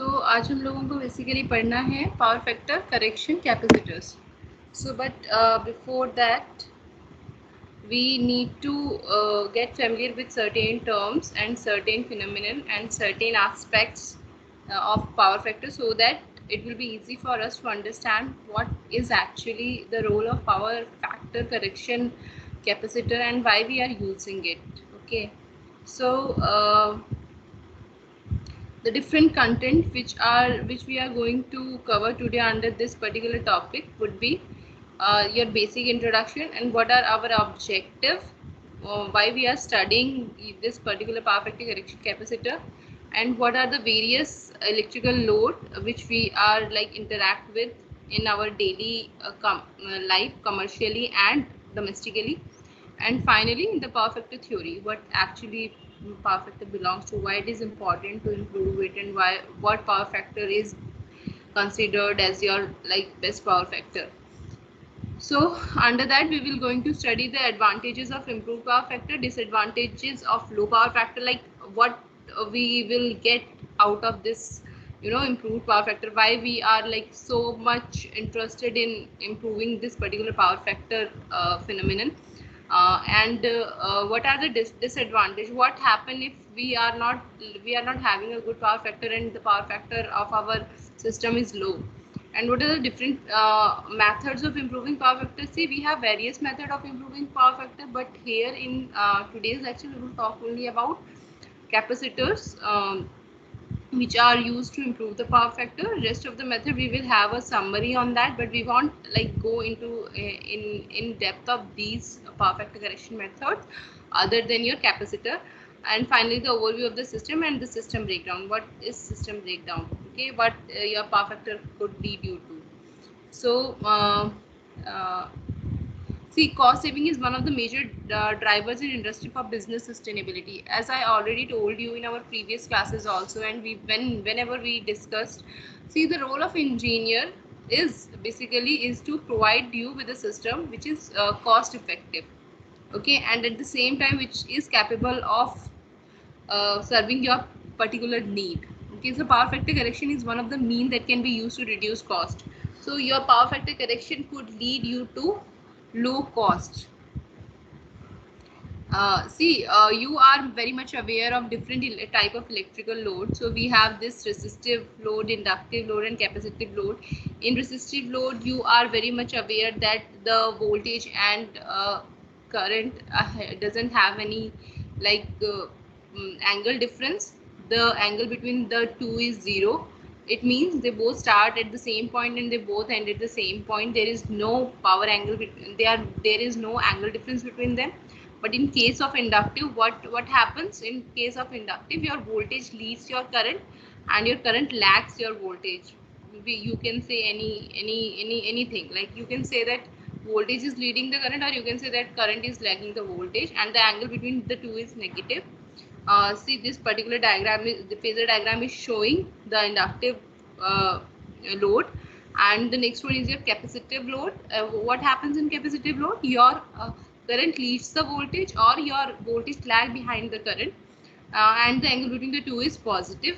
आज हम लोगों को बेसिकली पढ़ना है power factor correction capacitors. But before that, we need to get familiar with certain terms and certain phenomenon and certain aspects of power factor, so that it will be easy for us to understand what is actually the role of power factor correction capacitor and why we are using it. Okay, so the different content which we are going to cover today under this particular topic would be your basic introduction and what are our objective, why we are studying this particular power factor correction capacitor, and what are the various electrical load which we are like interact with in our daily life, commercially and domestically. And finally, the power factor theory, what actually power factor belongs to, why it is important to improve it, and why what power factor is considered as your like best power factor. So under that we will going to study the advantages of improved power factor, disadvantages of low power factor, like what we will get out of this, improved power factor, why we are like so much interested in improving this particular power factor phenomenon, and what are the disadvantage, what happen if we are not having a good power factor and the power factor of our system is low, and what are the different methods of improving power factor. See, we have various methods of improving power factor, but here in today's lecture we will talk only about capacitors, which are used to improve the power factor. Rest of the method we will have a summary on that, but we won't like go into in depth of these power factor correction methods other than your capacitor. And finally, the overview of the system and the system breakdown. What is system breakdown? Okay, what your power factor could lead you to. So uh, see, cost saving is one of the major drivers in industry for business sustainability. As I already told you in our previous classes also, and whenever we discussed, see, the role of engineer is basically is to provide you with a system which is cost effective, okay, and at the same time which is capable of serving your particular need. Okay, so power factor correction is one of the means that can be used to reduce cost. So your power factor correction could lead you to low cost. You are very much aware of different type of electrical load. So we have this resistive load, inductive load, and capacitive load. In resistive load, you are very much aware that the voltage and current doesn't have any like angle difference. The angle between the two is zero. It means they both start at the same point and they both end at the same point. There is no power angle between there is no angle difference between them. But in case of inductive, what happens in case of inductive, your voltage leads your current and your current lags your voltage. You can say anything, like you can say that voltage is leading the current, or you can say that current is lagging the voltage, and the angle between the two is negative. See, this particular diagram is the phasor diagram is showing the inductive load, and the next one is your capacitive load. What happens in capacitive load? Your current leads the voltage, or your voltage lag behind the current, and the angle between the two is positive.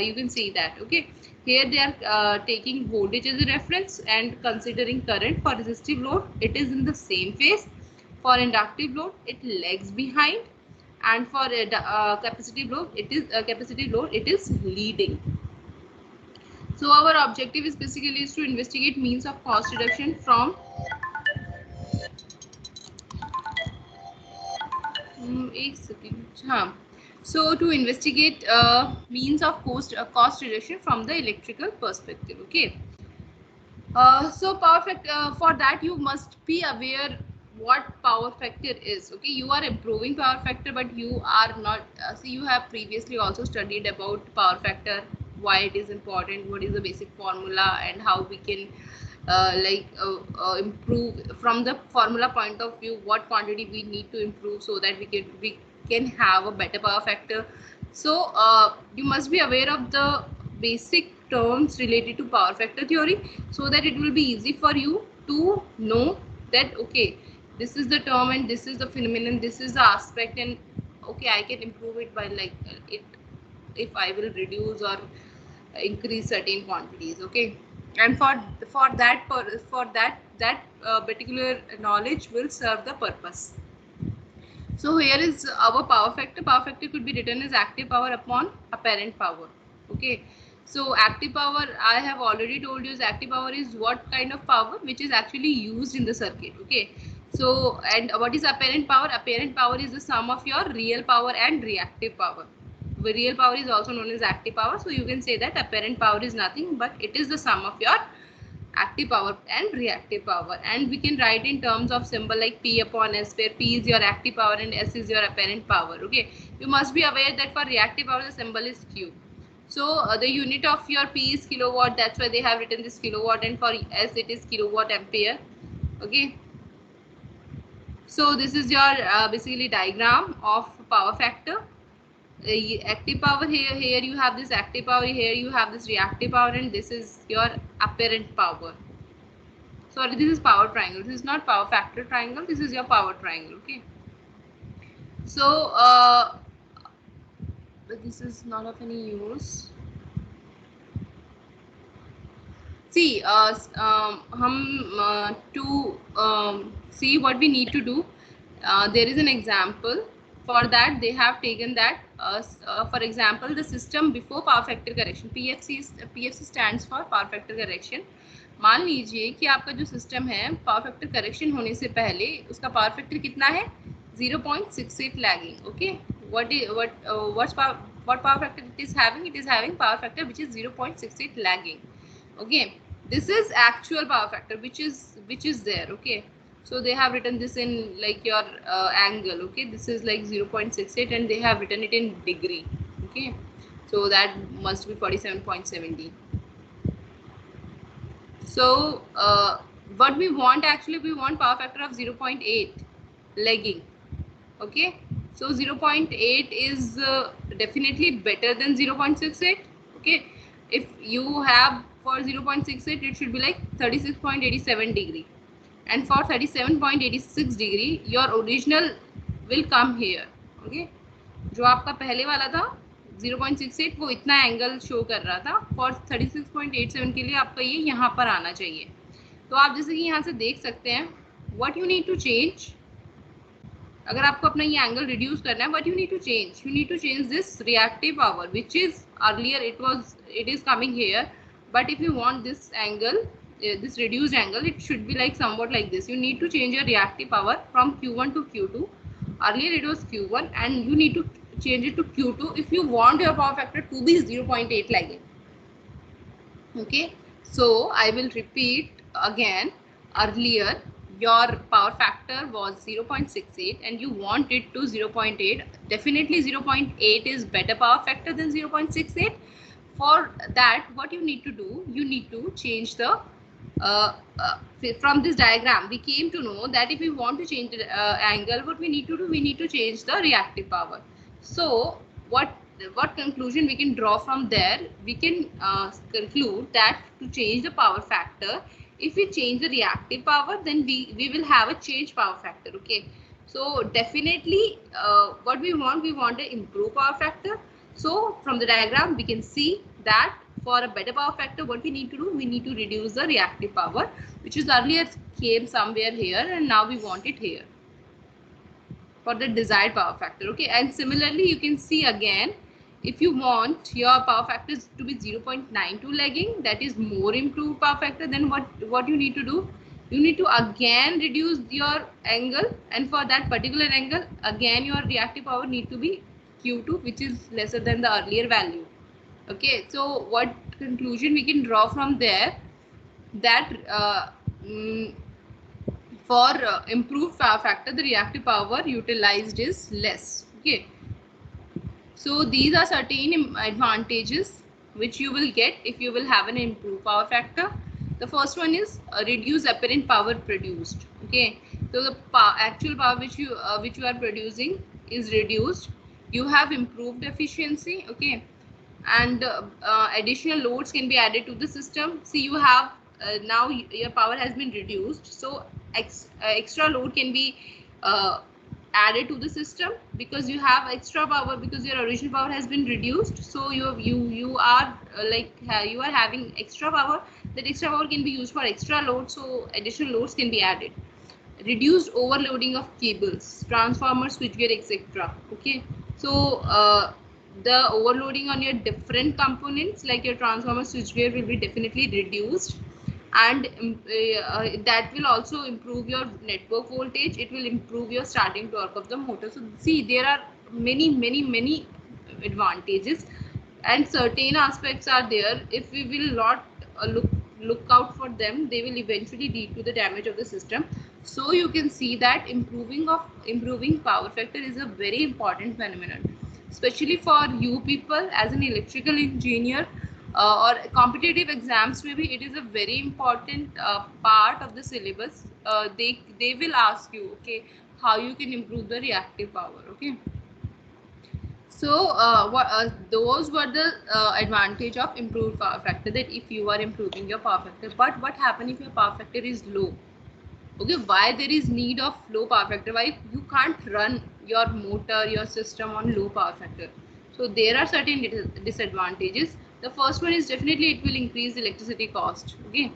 You can see that. Okay, here they are taking voltage as a reference and considering current. For resistive load, it is in the same phase. For inductive load, it lags behind, and for capacitive load it is leading. So our objective is basically is to investigate means of cost reduction from so to investigate means of cost reduction from the electrical perspective. Okay, so power factor, for that you must be aware what power factor is. Okay, you are improving power factor, but you are not see, you have previously also studied about power factor, why it is important, what is the basic formula, and how we can improve from the formula point of view, what quantity we need to improve so that we can have a better power factor. So you must be aware of the basic terms related to power factor theory, so that it will be easy for you to know that okay, this is the term and this is the phenomenon, this is the aspect, and okay, I can improve it by like it if I will reduce or increase certain quantities. Okay, and for that particular knowledge will serve the purpose. So here is our power factor. Power factor could be written as active power upon apparent power. Okay. So active power, I have already told you, is active power is what kind of power which is actually used in the circuit. Okay. So, and what is apparent power? Apparent power is the sum of your real power and reactive power. The real power is also known as active power. So you can say that apparent power is nothing but it is the sum of your active power and reactive power, and we can write in terms of symbol like P upon S, where P is your active power and S is your apparent power. Okay, you must be aware that for reactive power the symbol is Q. So the unit of your P is kilowatt, that's why they have written this kilowatt, and for S it is kilowatt ampere. Okay, so this is your basically diagram of power factor. Active power, here you have this active power, here you have this reactive power, and this is your apparent power. Sorry, this is power triangle. This is not power factor triangle. This is your power triangle. Okay. So, this is not of any use. See, to see what we need to do, there is an example. For that, they have taken that, for example, the system before power factor correction. PFC stands for power factor correction. मान लीजिए कि आपका जो system है power factor correction होने से पहले उसका पावर फैक्टर कितना है 0.68 lagging. Okay, what power factor it is having? It is having power factor which is 0.68 lagging. Okay, this is actual power factor which is there. Okay, so they have written this in like your angle. Okay, this is like 0.68 and they have written it in degree. Okay, so that must be 47.70. So what we want, actually we want power factor of 0.8 lagging. Okay, so 0.8 is definitely better than 0.68. Okay, if you have for 0.68 it should be like 36.87 degree, and for 37.86 degree your original will come here. Okay, जो आपका पहले वाला था 0.68 वो इतना angle show कर रहा था, फॉर 36.87 के लिए आपका ये यहाँ पर आना चाहिए. तो आप जैसे कि यहाँ से देख सकते हैं what you need to change. अगर आपको अपना ये एंगल रिड्यूस करना है, what you need to change this reactive power which is earlier it is coming here, but if you want this angle, this reduced angle, it should be like somewhat like this. You need to change your reactive power from Q1 to Q2. Earlier it was Q1 and you need to change it to Q2 if you want your power factor to be 0.8 lagging. Okay, so I will repeat again. Earlier your power factor was 0.68 and you want it to 0.8. Definitely 0.8 is better power factor than 0.68. For that, what you need to do, you need to change the from this diagram we came to know that if we want to change the angle, what we need to do, we need to change the reactive power. So what conclusion we can draw from there? We can conclude that to change the power factor, if we change the reactive power, then we will have a change power factor. Okay, so definitely what we want to improve power factor. So from the diagram we can see that for a better power factor, what we need to do, we need to reduce the reactive power, which is earlier came somewhere here and now we want it here for the desired power factor. Okay, and similarly you can see again, if you want your power factor to be 0.92 lagging, that is more improved power factor, then what you need to do, you need to again reduce your angle, and for that particular angle again your reactive power need to be Q2, which is lesser than the earlier value. Okay, so what conclusion we can draw from there, that for improved power factor, the reactive power utilized is less. Okay, so these are certain advantages which you will get if you will have an improved power factor. The first one is reduce apparent power produced. Okay, so the actual power which you are producing is reduced. You have improved efficiency. Okay, and additional loads can be added to the system. See, you have now your power has been reduced, so extra load can be added to the system because you have extra power, because your original power has been reduced. So you are you are having extra power. That extra power can be used for extra load, so additional loads can be added. Reduced overloading of cables, transformers, switchgear, etc. Okay, so the overloading on your different components like your transformer, switchgear will be definitely reduced, and that will also improve your network voltage. It will improve your starting torque of the motor. So see, there are many advantages, and certain aspects are there. If we will not look out for them, they will eventually lead to the damage of the system. So you can see that improving power factor is a very important phenomenon, especially for you people as an electrical engineer, or competitive exams. Maybe it is a very important part of the syllabus. They will ask you, okay, how you can improve the reactive power. Okay, so those were the advantage of improved power factor, that if you are improving your power factor. But what happens if your power factor is low? Okay, why there is need of low power factor? Why you can't run your motor, your system on low power factor? So there are certain disadvantages. The first one is definitely it will increase electricity cost. Okay,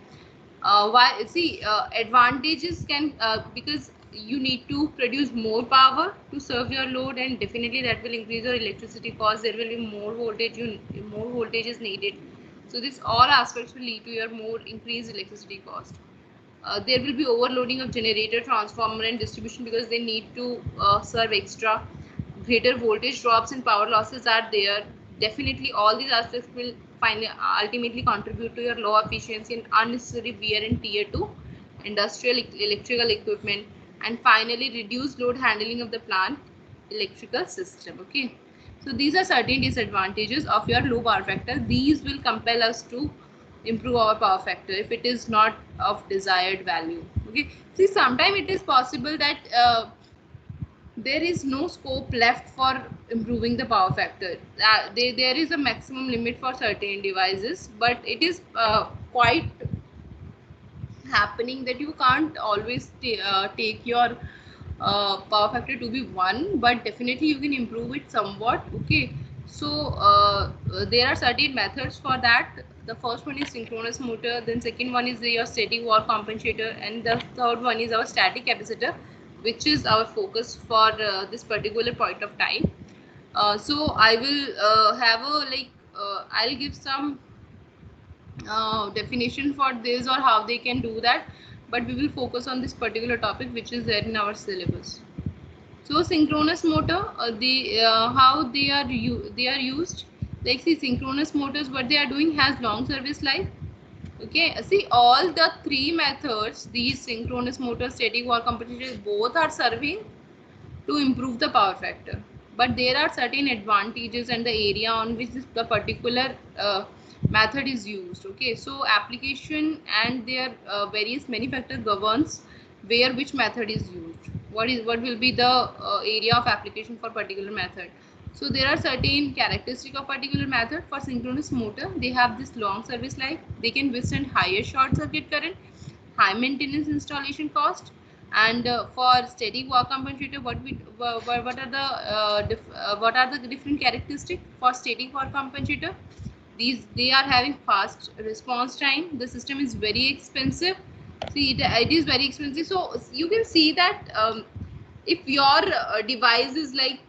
why? See, advantages can because you need to produce more power to serve your load, and definitely that will increase your electricity cost. There will be more voltage. More voltage is needed. So this all aspects will lead to your more increased electricity cost. There will be overloading of generator, transformer, and distribution because they need to serve extra. Greater voltage drops and power losses are there. Definitely, all these aspects will ultimately contribute to your low efficiency and unnecessary wear and tear to industrial electrical equipment. And finally, reduced load handling of the plant electrical system. Okay, so these are certain disadvantages of your low power factor. These will compel us to improve our power factor if it is not of desired value. Okay, see, sometimes it is possible that there is no scope left for improving the power factor. There is a maximum limit for certain devices, but it is quite happening that you can't always take your power factor to be 1, but definitely you can improve it somewhat. Okay, so there are certain methods for that. The first one is synchronous motor, then second one is your static war compensator, and the third one is our static capacitor, which is our focus for this particular point of time. So I will have a I'll give some definition for this or how they can do that, but we will focus on this particular topic which is there in our syllabus. So synchronous motor, how they are used. Like, see, synchronous motors, what they are doing has long service life. Okay, see, all the three methods, these synchronous motors, static war compensators, both are serving to improve the power factor, but there are certain advantages and the area on which the particular method is used. Okay, so application and their various many factor governs where which method is used. What will be the area of application for particular method? So there are certain characteristic of particular method. For synchronous motor, they have this long service life, they can withstand higher short circuit current, high maintenance installation cost. And for static war compensator, what are the different characteristics for static war compensator? They are having fast response time. The system is very expensive. See, it is very expensive. So you can see that if your device is like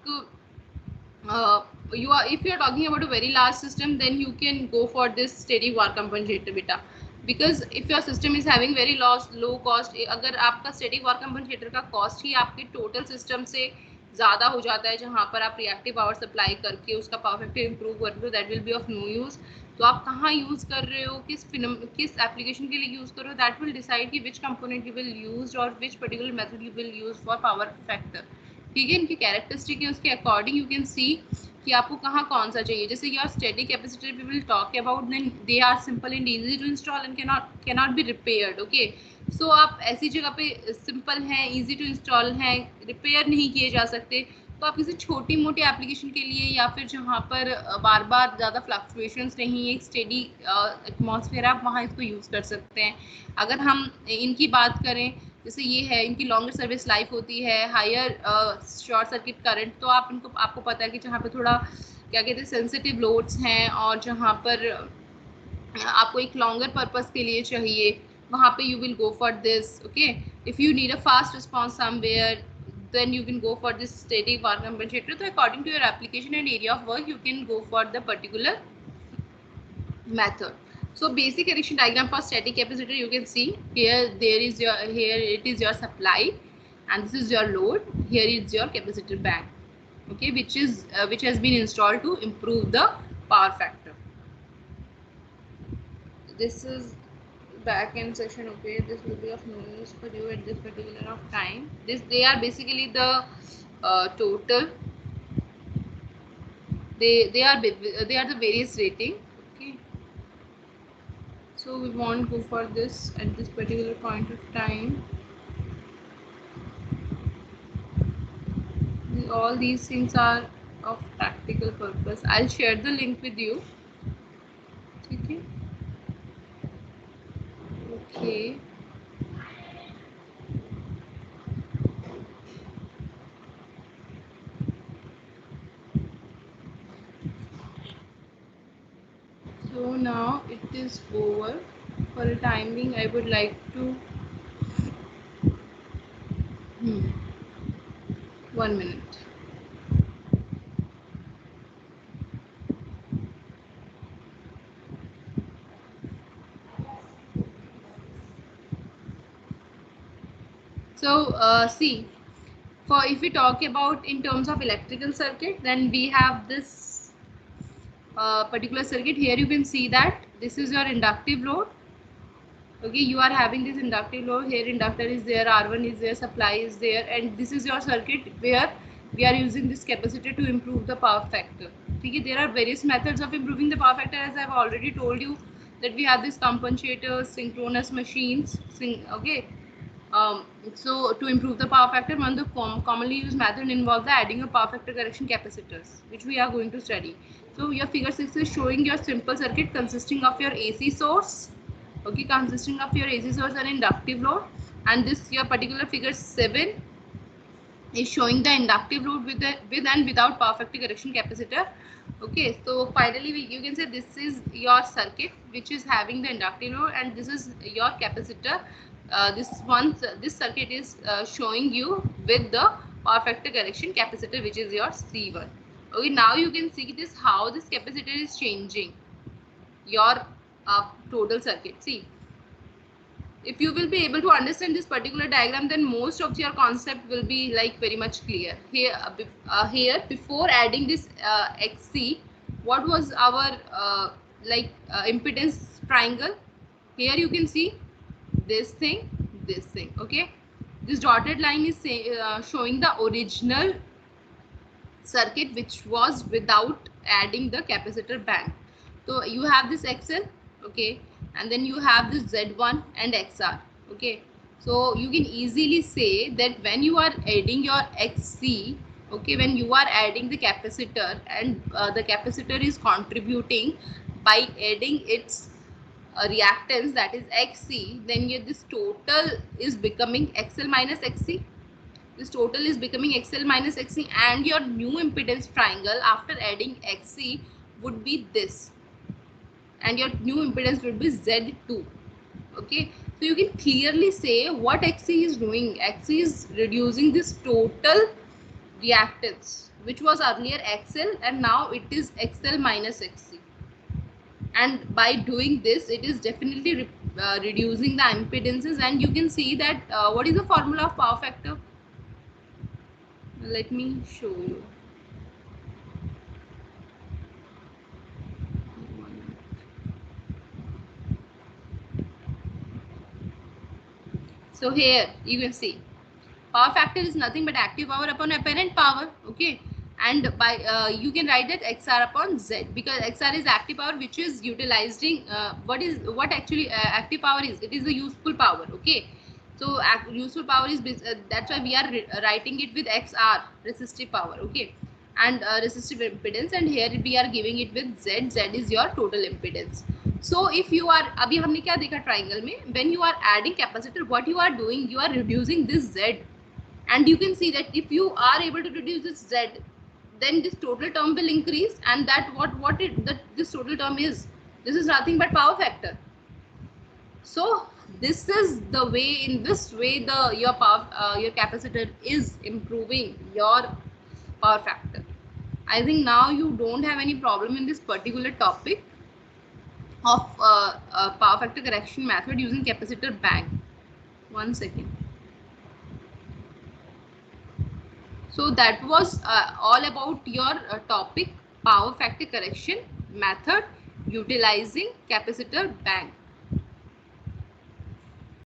if you are talking about a very large system, then you can go for this static war compensator beta. Because if your system is having very low cost, अगर आपका static war compensator का cost ही आपके total system से ज़्यादा हो जाता है, जहाँ पर आप reactive power supply करके उसका power factor improve कर रहे हो, that will be of no use. तो आप कहाँ use कर रहे हो, किस application के लिए use कर रहे हो, that will decide कि which component you will use or which particular method you will use for power factor. ठीक है, इनकी कैरेक्टरिस्टिक है, उसके अकॉर्डिंग यू कैन सी कि आपको कहाँ कौन सा चाहिए. जैसे your static capacitor we will talk about, then they are simple and easy to install and cannot be repaired. Okay, so आप ऐसी जगह पे सिंपल हैं, इजी टू इंस्टॉल हैं, रिपेयर नहीं किए जा सकते, तो आप किसी छोटी मोटी एप्लीकेशन के लिए या फिर जहाँ पर बार बार ज़्यादा फ्लक्चुएशंस नहीं, एक स्टेडी एटमॉस्फेयर, आप वहाँ इसको यूज़ कर सकते हैं. अगर हम इनकी बात करें जैसे ये है, इनकी लॉन्गर सर्विस लाइफ होती है, हायर शॉर्ट सर्किट करंट। तो आप इनको, आपको पता है कि जहाँ पे थोड़ा क्या कहते हैं सेंसिटिव लोड्स हैं और जहाँ पर आपको एक लॉन्गर पर्पस के लिए चाहिए, वहाँ पे you will go for this. Okay, if you need a fast response somewhere, then you can go for this static power compensator. So according to your application and area of work, you can go for the particular method. So basic connection diagram for static capacitor, you can see here, there is your, here it is your supply and this is your load, here is your capacitor bank, okay, which has been installed to improve the power factor. This is back end section. Okay, this will be of no use for you at this particular of time. This, they are basically the total, they are the various rating. Okay, so we won't go for this at this particular point of time. All these things are of practical purpose. I'll share the link with you. Okay. Okay. So now it is over. For the time being, I would like to 1 minute. So see, for if we talk about in terms of electrical circuit, then we have this particular circuit. Here you can see that this is your inductive load. Okay, you are having this inductive load, here inductor is there, R1 is there, supply is there, and this is your circuit where we are using this capacitor to improve the power factor. Okay, there are various methods of improving the power factor, as I have already told you that we have these compensators, synchronous machines, okay. So to improve the power factor, one of the commonly used method involves the adding of power factor correction capacitors, which we are going to study. So your figure 6 is showing your simple circuit consisting of your AC source, okay, consisting of your AC source and inductive load, and this your particular figure 7 is showing the inductive load with and without power factor correction capacitor. Okay, so finally you can say this is your circuit which is having the inductive load and this is your capacitor. This circuit is showing you with the power factor correction capacitor, which is your C1. Okay, now you can see this how this capacitor is changing your total circuit. See, if you will be able to understand this particular diagram, then most of your concept will be like very much clear. Here before adding this XC, what was our impedance triangle? Here you can see this thing, okay. This dotted line is showing the original circuit which was without adding the capacitor bank. So you have this XL, okay, and then you have this Z1 and XR, okay. So you can easily say that when you are adding your XC, okay, when you are adding the capacitor and the capacitor is contributing by adding its reactance, that is XC, then this total is becoming XL minus XC. This total is becoming XL minus XC, and your new impedance triangle after adding XC would be this, and your new impedance would be Z2. Okay, so you can clearly say what XC is doing. XC is reducing this total reactance, which was earlier XL and now it is XL minus XC. And by doing this, it is definitely reducing the impedances. And you can see that what is the formula of power factor? Let me show you. So here you can see power factor is nothing but active power upon apparent power, okay, and by you can write that XR upon Z, because XR is active power which is utilizing what actually active power is. It is the useful power, okay. So useful power is that's why we are writing it with XR, resistive power, okay, and resistive impedance, and here we are giving it with Z. Z is your total impedance. So if you are, अभी हमने क्या देखा triangle में, when you are adding capacitor, what you are doing, you are reducing this Z, and you can see that if you are able to reduce this Z, then this total term will increase, and that this total term is, this is nothing but power factor. So this is the way, in this way your capacitor is improving your power factor. I think now you don't have any problem in this particular topic of power factor correction method using capacitor bank. One second. So that was all about your topic, power factor correction method utilizing capacitor bank.